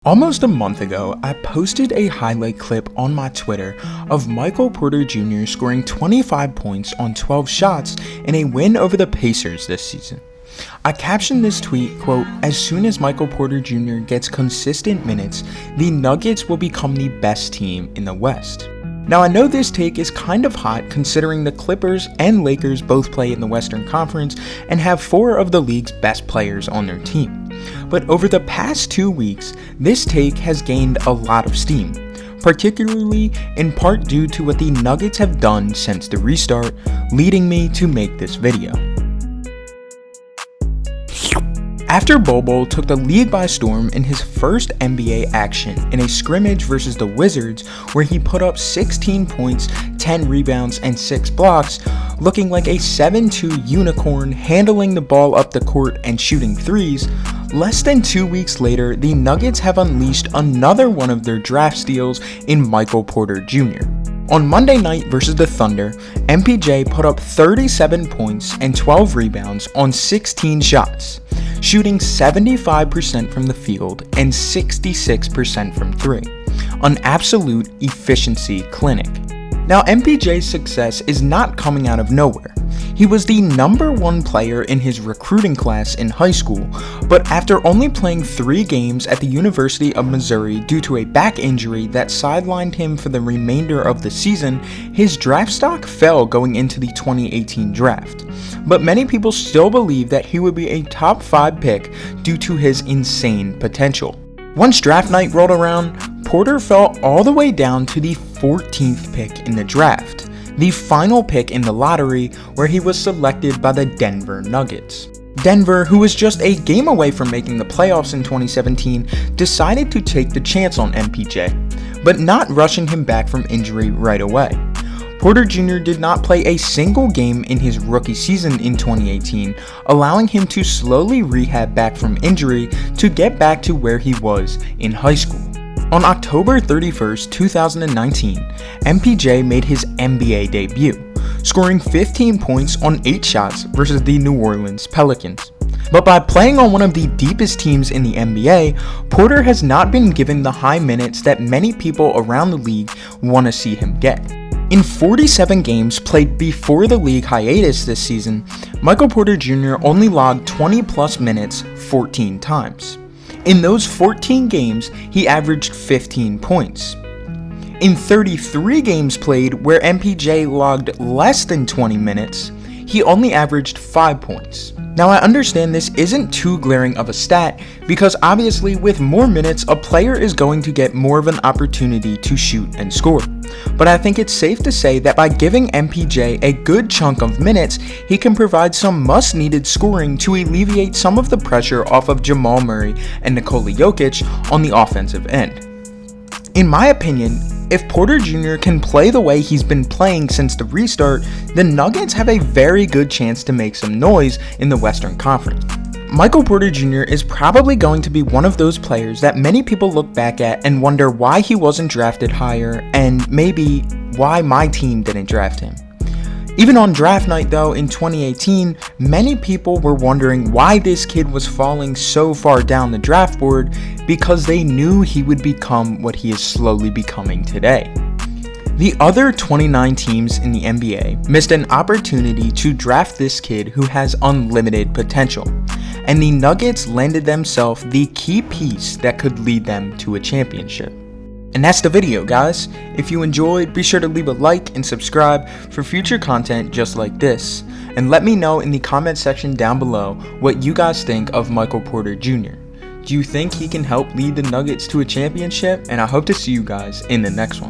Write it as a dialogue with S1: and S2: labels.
S1: Almost a month ago, I posted a highlight clip on my Twitter of Michael Porter Jr. scoring 25 points on 12 shots in a win over the Pacers this season. I captioned this tweet, quote, "As soon as Michael Porter Jr. gets consistent minutes, the Nuggets will become the best team in the West." Now I know this take is kind of hot considering the Clippers and Lakers both play in the Western Conference and have 4 of the league's best players on their team. But over the past 2 weeks, this take has gained a lot of steam, particularly in part due to what the Nuggets have done since the restart, leading me to make this video. After Bol Bol took the league by storm in his first NBA action in a scrimmage versus the Wizards where he put up 16 points, 10 rebounds, and 6 blocks, looking like a 7'2" unicorn handling the ball up the court and shooting threes, less than 2 weeks later, the Nuggets have unleashed another one of their draft steals in Michael Porter Jr. On Monday night versus the Thunder, MPJ put up 37 points and 12 rebounds on 16 shots, shooting 75% from the field and 66% from 3, an absolute efficiency clinic. Now MPJ's success is not coming out of nowhere. He was the #1 player in his recruiting class in high school, but after only playing 3 games at the University of Missouri due to a back injury that sidelined him for the remainder of the season, his draft stock fell going into the 2018 draft. But many people still believe that he would be a top 5 pick due to his insane potential. Once draft night rolled around, Porter fell all the way down to the 14th pick in the draft, the final pick in the lottery where he was selected by the Denver Nuggets. Denver, who was just a game away from making the playoffs in 2017, decided to take the chance on MPJ, but not rushing him back from injury right away. Porter Jr. did not play a single game in his rookie season in 2018, allowing him to slowly rehab back from injury to get back to where he was in high school. On October 31st, 2019, MPJ made his NBA debut, scoring 15 points on 8 shots versus the New Orleans Pelicans. But by playing on one of the deepest teams in the NBA, Porter has not been given the high minutes that many people around the league want to see him get. In 47 games played before the league hiatus this season, Michael Porter Jr. only logged 20+ minutes 14 times. In those 14 games, he averaged 15 points. In 33 games played where MPJ logged less than 20 minutes, he only averaged 5 points. Now I understand this isn't too glaring of a stat because obviously with more minutes a player is going to get more of an opportunity to shoot and score. But I think it's safe to say that by giving MPJ a good chunk of minutes, he can provide some much-needed scoring to alleviate some of the pressure off of Jamal Murray and Nikola Jokic on the offensive end. In my opinion, if Porter Jr. can play the way he's been playing since the restart, the Nuggets have a very good chance to make some noise in the Western Conference. Michael Porter Jr. is probably going to be one of those players that many people look back at and wonder why he wasn't drafted higher and maybe why my team didn't draft him. Even on draft night though in 2018, many people were wondering why this kid was falling so far down the draft board because they knew he would become what he is slowly becoming today. The other 29 teams in the NBA missed an opportunity to draft this kid who has unlimited potential, and the Nuggets landed themselves the key piece that could lead them to a championship. And that's the video, guys. If you enjoyed, be sure to leave a like and subscribe for future content just like this. And let me know in the comment section down below what you guys think of Michael Porter Jr. Do you think he can help lead the Nuggets to a championship? And I hope to see you guys in the next one.